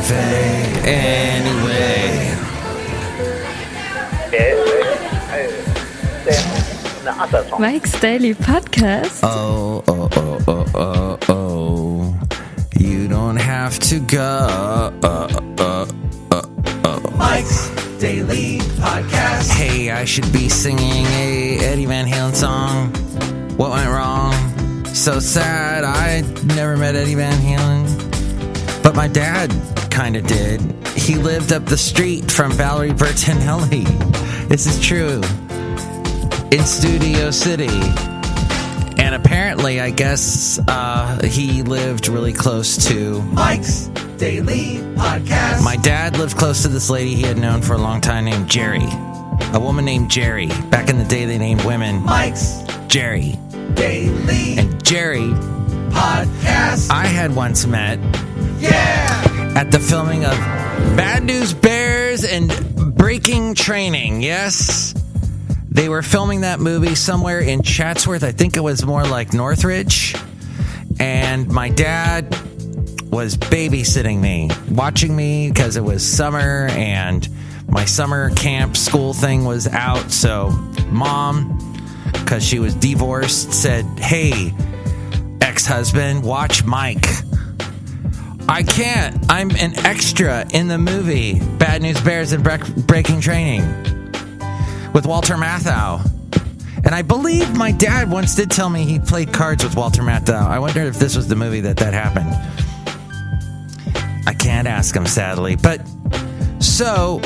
cafe anyway. Mike's Daily Podcast. Oh. You don't have to go. Mike's Daily Podcast. Hey, I should be singing a Eddie Van Halen song. What went wrong? So sad. I never met Eddie Van Halen. But my dad kind of did. He lived up the street from Valerie Bertinelli. This is true. In Studio City. And apparently, I guess, he lived really close to Mike's Daily Podcast. My dad lived close to this lady he had known for a long time named Jerry. A woman named Jerry. Back in the day, they named women Mike's Jerry. Daily. And Jerry Podcast. I had once met. Yeah! At the filming of Bad News Bears and Breaking Training. Yes? They were filming that movie somewhere in Chatsworth. I think it was more like Northridge. And my dad was babysitting me, watching me because it was summer and my summer camp school thing was out. So Mom, because she was divorced, said, "Hey, ex-husband, watch Mike." I can't. I'm an extra in the movie Bad News Bears and Breaking Training with Walter Matthau. And I believe my dad once did tell me he played cards with Walter Matthau. I wonder if this was the movie that happened. I can't ask him, sadly. But so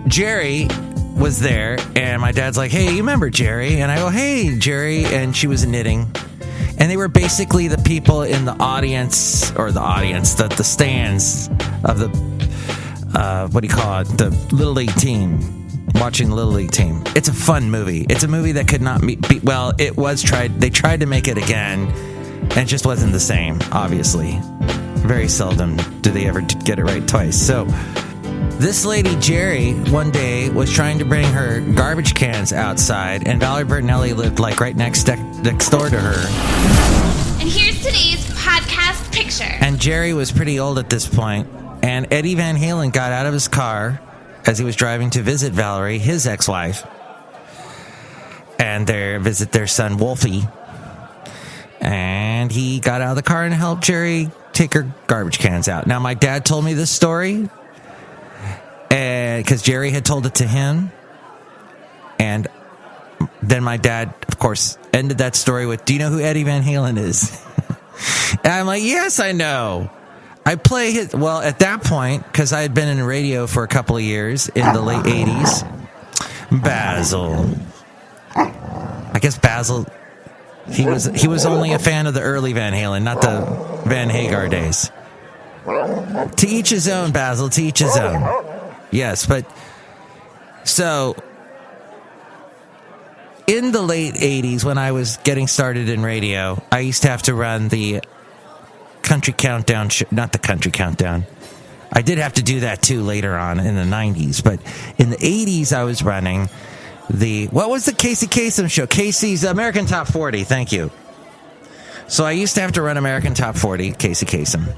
Jerry was there, and my dad's like, "Hey, you remember Jerry?" And I go, "Hey, Jerry." And she was knitting. And they were basically the people in the audience, the stands of the, the Little League team, watching the Little League team. It's a fun movie. It's a movie that could not be, it was tried, they tried to make it again, and it just wasn't the same, obviously. Very seldom do they ever get it right twice. So, this lady, Jerry, one day was trying to bring her garbage cans outside, and Valerie Bertinelli lived like right next door to her. And here's today's podcast picture. And Jerry was pretty old at this point, and Eddie Van Halen got out of his car as he was driving to visit Valerie, his ex-wife, and visit their son, Wolfie. And he got out of the car and helped Jerry take her garbage cans out. Now, my dad told me this story, because Jerry had told it to him, and then my dad, of course, ended that story with, "Do you know who Eddie Van Halen is?" And I'm like, "Yes, I know. I play his..." Well, at that point, because I had been in radio for a couple of years in the late 80s, Basil. I guess Basil, he was only a fan of the early Van Halen, not the Van Hagar days. To each his own, Basil, to each his own. Yes, but so in the late 80s, when I was getting started in radio, I used to have to run the Country Countdown not the Country Countdown. I did have to do that too later on in the 90s, but in the 80s I was running what was the Casey Kasem show? Casey's American Top 40, thank you. So I used to have to run American Top 40, Casey Kasem.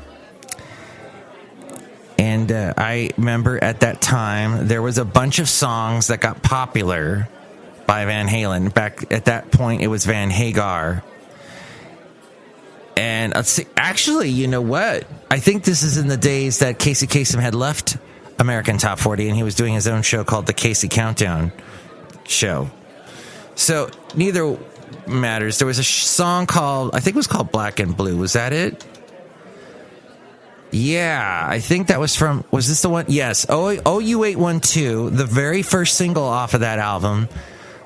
And I remember at that time, there was a bunch of songs that got popular by Van Halen. Back at that point, it was Van Hagar. And actually, you know what? I think this is in the days that Casey Kasem had left American Top 40, and he was doing his own show called the Casey Countdown Show. So neither matters. There was a song called, I think it was called Black and Blue. Was that it? Yeah, I think that was was this the one? Yes, OU812, the very first single off of that album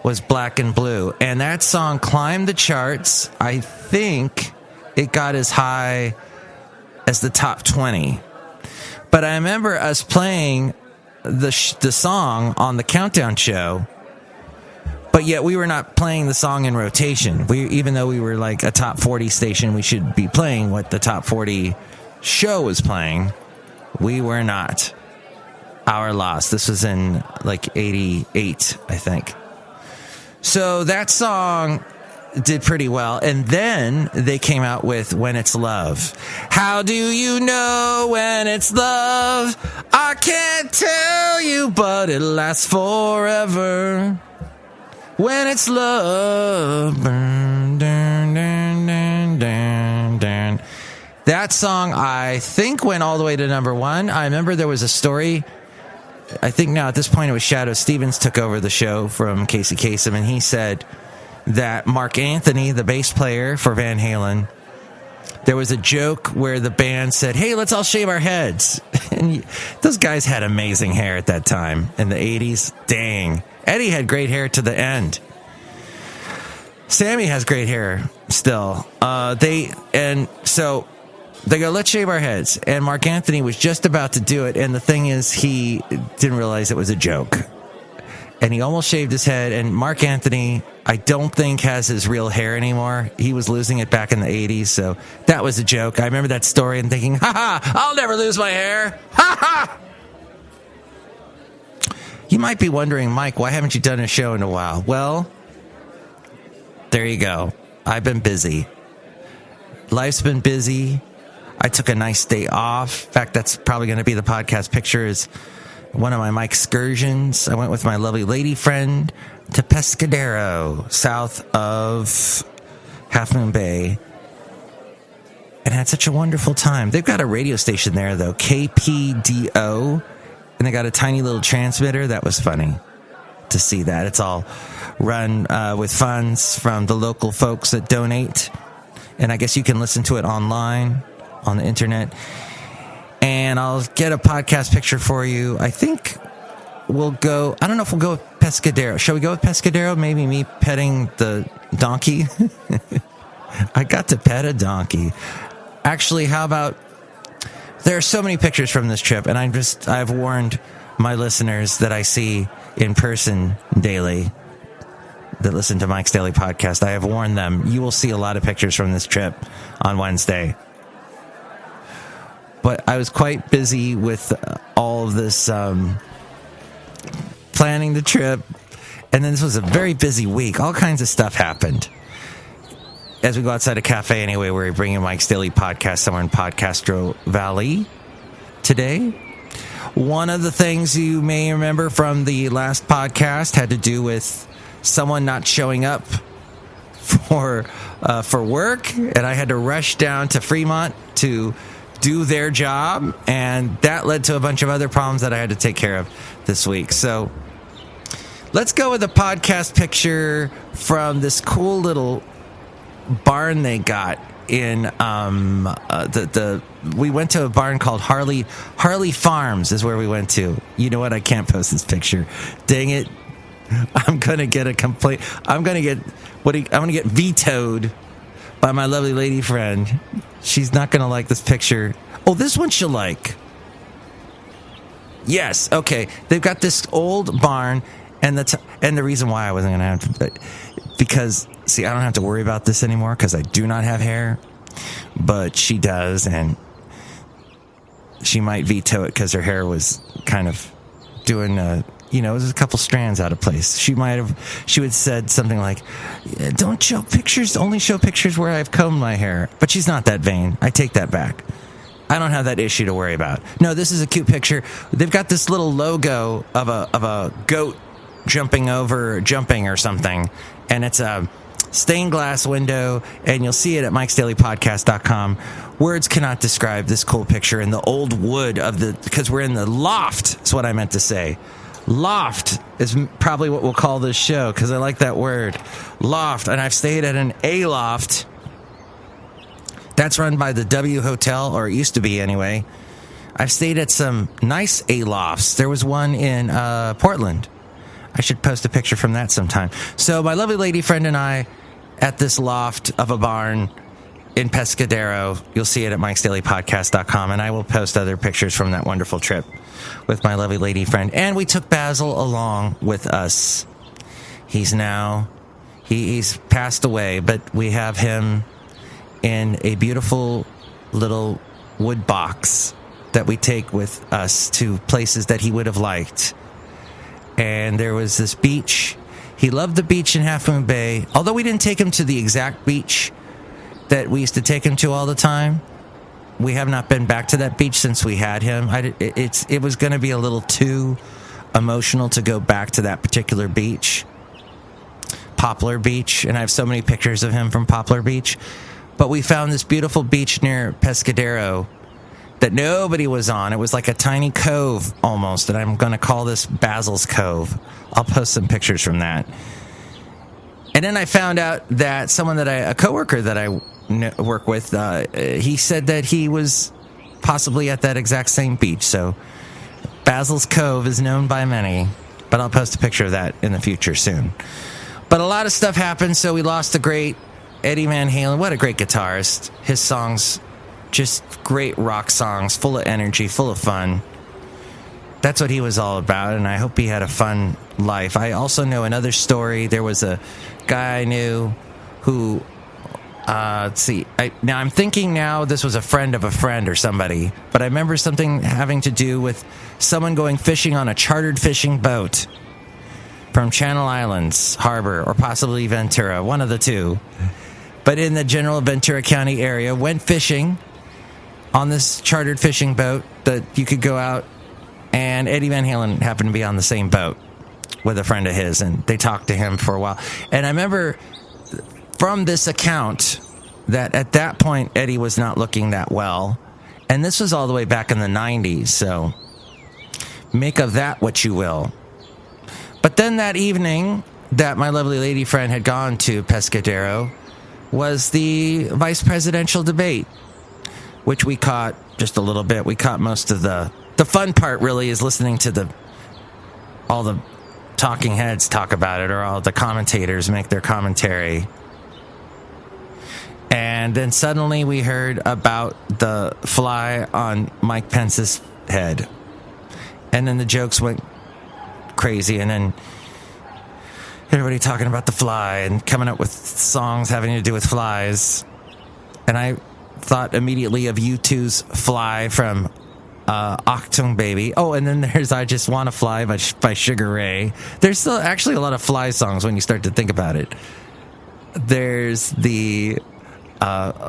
was Black and Blue. And that song climbed the charts. I think it got as high as the top 20. But I remember us playing the song on the Countdown show, but yet we were not playing the song in rotation. Even though we were like a top 40 station, we should be playing what the top 40 show was playing. We were not. Our loss. This was in like 88, I think. So that song did pretty well. And then they came out with When It's Love. How do you know when it's love? I can't tell you, but it lasts forever. When it's love. Dun, dun, dun, dun, dun, dun. That song, I think, went all the way to number 1. I remember there was a story. I think now at this point it was Shadoe Stevens took over the show from Casey Kasem, and he said that Mark Anthony, the bass player for Van Halen, there was a joke where the band said, hey, let's all shave our heads. And those guys had amazing hair at that time in the 80s. Dang. Eddie had great hair to the end. Sammy has great hair still. They go, let's shave our heads. And Mark Anthony was just about to do it. And the thing is, he didn't realize it was a joke. And he almost shaved his head. And Mark Anthony, I don't think, has his real hair anymore. He was losing it back in the 80s. So that was a joke. I remember that story and thinking, I'll never lose my hair. You might be wondering, Mike, why haven't you done a show in a while? Well, there you go. I've been busy. Life's been busy. I took a nice day off. In fact, that's probably going to be the podcast picture, is one of my Mike excursions. I went with my lovely lady friend to Pescadero, south of Half Moon Bay, and had such a wonderful time. They've got a radio station there, though, KPDO, and they got a tiny little transmitter. That was funny to see that. It's all run with funds from the local folks that donate, and I guess you can listen to it online on the internet. And I'll get a podcast picture for you. I think we'll go, I don't know if we'll go with Pescadero. Shall we go with Pescadero? Maybe me petting the donkey? I got to pet a donkey. Actually, how about, there are so many pictures from this trip, and I've warned my listeners that I see in person daily that listen to Mike's Daily Podcast. I have warned them, you will see a lot of pictures from this trip on Wednesday. But I was quite busy with all of this planning the trip. And then this was a very busy week. All kinds of stuff happened. As we go outside a cafe anyway, we're bringing Mike's Daily Podcast somewhere in Podcastro Valley today. One of the things you may remember from the last podcast had to do with someone not showing up for work. And I had to rush down to Fremont to do their job, and that led to a bunch of other problems that I had to take care of this week. So let's go with a podcast picture from this cool little barn they got in we went to a barn called Harley Farms is where we went to. You know what? I can't post this picture. Dang it. I'm going to get a complaint. I'm going to get vetoed by my lovely lady friend. She's not going to like this picture. Oh, this one she'll like. Yes, okay. They've got this old barn, and the reason why I wasn't going to have to, because, see, I don't have to worry about this anymore because I do not have hair, but she does, and she might veto it because her hair was kind of doing there's a couple strands out of place. She would said something like, don't show pictures, only show pictures where I've combed my hair. But she's not that vain. I take that back. I don't have that issue to worry about. No, this is a cute picture. They've got this little logo of a goat jumping or something. And it's a stained glass window, and you'll see it at MikesDailyPodcast.com. Words cannot describe this cool picture in the old wood because we're in the loft, is what I meant to say. Loft is probably what we'll call this show, because I like that word. Loft. And I've stayed at an aloft. That's run by the W Hotel, or it used to be anyway. I've stayed at some nice alofts. There was one in Portland. I should post a picture from that sometime. So my lovely lady friend and I at this loft of a barn in Pescadero. You'll see it at MikesDailyPodcast.com, and I will post other pictures from that wonderful trip with my lovely lady friend. And we took Basil along with us. He's passed away, but we have him in a beautiful little wood box that we take with us to places that he would have liked. And there was this beach He loved the beach in Half Moon Bay. Although we didn't take him to the exact beach that we used to take him to all the time, we have not been back to that beach since we had him. It was going to be a little too emotional to go back to that particular beach, Poplar Beach, and I have so many pictures of him from Poplar Beach. But we found this beautiful beach near Pescadero that nobody was on. It was like a tiny cove almost, and I'm going to call this Basil's Cove. I'll post some pictures from that. And then I found out that a coworker that I work with, he said that he was possibly at that exact same beach. So Basil's Cove is known by many, but I'll post a picture of that in the future soon. But a lot of stuff happened, so we lost the great Eddie Van Halen. What a great guitarist. His songs, just great rock songs, full of energy, full of fun. That's what he was all about, and I hope he had a fun life. I also know another story. There was a guy I knew who, now I'm thinking now this was a friend of a friend or somebody, but I remember something having to do with someone going fishing on a chartered fishing boat from Channel Islands Harbor, or possibly Ventura, one of the two, but in the general Ventura County area, went fishing on this chartered fishing boat that you could go out, and Eddie Van Halen happened to be on the same boat with a friend of his, and they talked to him for a while. And I remember from this account that at that point Eddie was not looking that well, and this was all the way back in the 90s, so make of that what you will. But then that evening that my lovely lady friend had gone to Pescadero was the vice presidential debate, which we caught just a little bit. We caught most of the fun part really is listening to all the talking heads talk about it, or all the commentators make their commentary. And then suddenly we heard about the fly on Mike Pence's head. And then the jokes went crazy, and then everybody talking about the fly and coming up with songs having to do with flies. And I thought immediately of U2's Fly from Achtung Baby. Oh, and then there's I Just Wanna Fly by Sugar Ray. There's still actually a lot of fly songs when you start to think about it. There's the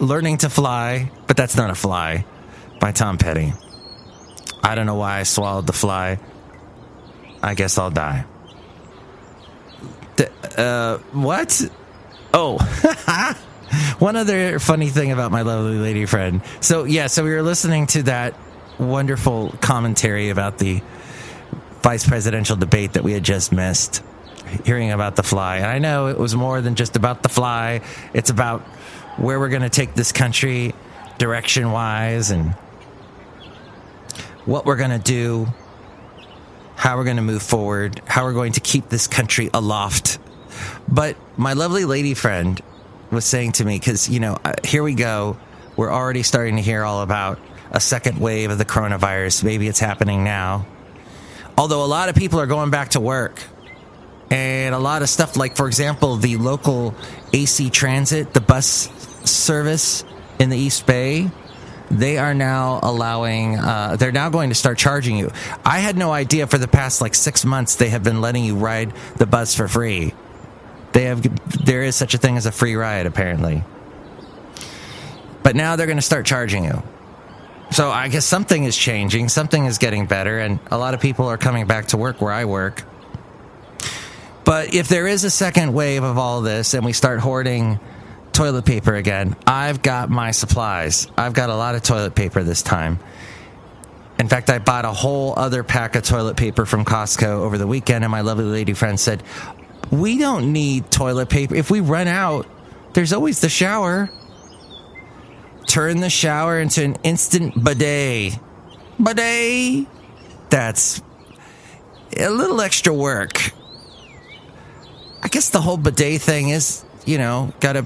Learning to Fly, but that's not a fly, by Tom Petty. I don't know why I swallowed the fly. I guess I'll die. What? Oh, one other funny thing about my lovely lady friend. So we were listening to that wonderful commentary about the vice presidential debate that we had just missed, hearing about the fly. And I know it was more than just about the fly. It's about where we're going to take this country direction-wise, and what we're going to do, how we're going to move forward, how we're going to keep this country aloft. But my lovely lady friend was saying to me, because, here we go. We're already starting to hear all about a second wave of the coronavirus. Maybe it's happening now. Although a lot of people are going back to work. And a lot of stuff, like, for example, the local AC Transit, the bus service in the East Bay, they are now they're now going to start charging you. I had no idea for the past 6 months they have been letting you ride the bus for free. There is such a thing as a free ride, apparently. But now they're going to start charging you. So I guess something is changing, something is getting better, and a lot of people are coming back to work where I work. But if there is a second wave of all this and we start hoarding toilet paper again, I've got my supplies. I've got a lot of toilet paper this time. In fact, I bought a whole other pack of toilet paper from Costco over the weekend, and my lovely lady friend said, we don't need toilet paper. If we run out, there's always the shower. Turn the shower into an instant bidet. Bidet! That's a little extra work. I guess the whole bidet thing is, gotta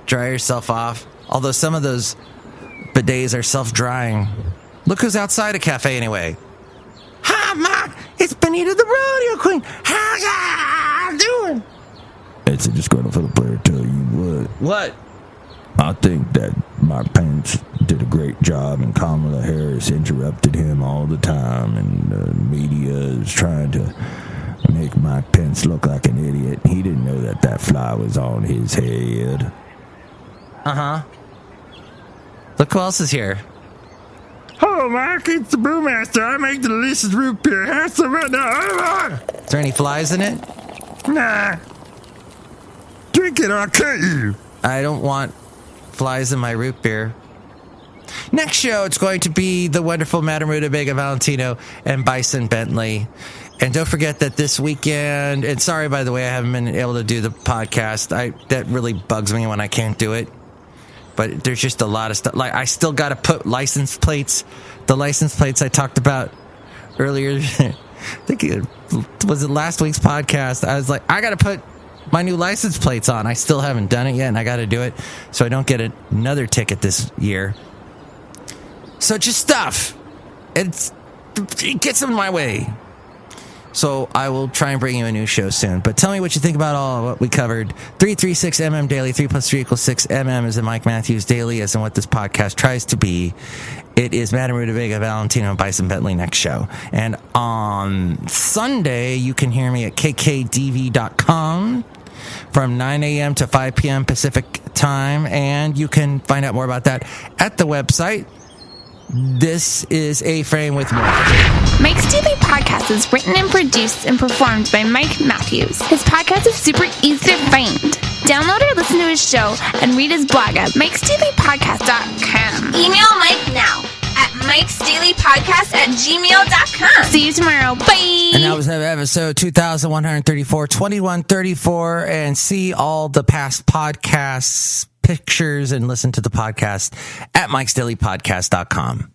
dry yourself off. Although some of those bidets are self-drying. Look who's outside a cafe anyway. Hi, Mark! It's Benita the rodeo queen! How you doing? It's a Disgruntled Fiddle Player, tell you what. What? I think that Mike Pence did a great job, and Kamala Harris interrupted him all the time, and the media is trying to make Mike Pence look like an idiot. He didn't know that fly was on his head. Uh-huh. Look who else is here. Hello, Mike. It's the Brewmaster. I make the delicious root beer. Have some right now. Is there any flies in it? Nah. Drink it or I'll cut you. I don't want flies in my root beer. Next show, it's going to be the wonderful Madame Rootabega, Valentino, and Bison Bentley. And don't forget that this weekend, and sorry, by the way, I haven't been able to do the podcast. That really bugs me when I can't do it. But there's just a lot of stuff. Like, I still got to put license plates. The license plates I talked about earlier. I think was it last week's podcast. I was like, I got to put my new license plates on. I still haven't done it yet, and I got to do it so I don't get another ticket this year. So just stuff. It gets in my way. So I will try and bring you a new show soon. But tell me what you think about all of what we covered. 336mm Daily, 3 plus 3 equals 6. MM is in Mike Matthews Daily, as in what this podcast tries to be. It is Madame Rootabega, Valentino, and Bison Bentley next show. And on Sunday, you can hear me at kkdv.com from 9 a.m. to 5 p.m. Pacific time. And you can find out more about that at the website. This is A-Frame with more. Mike's Daily Podcast is written and produced and performed by Mike Matthews. His podcast is super easy to find. Download or listen to his show and read his blog at MikesDailyPodcast.com. Email Mike now at MikesDailyPodcast@gmail.com. See you tomorrow. Bye. And that was episode 2134, and see all the past podcasts, pictures, and listen to the podcast at MikesDailyPodcast.com.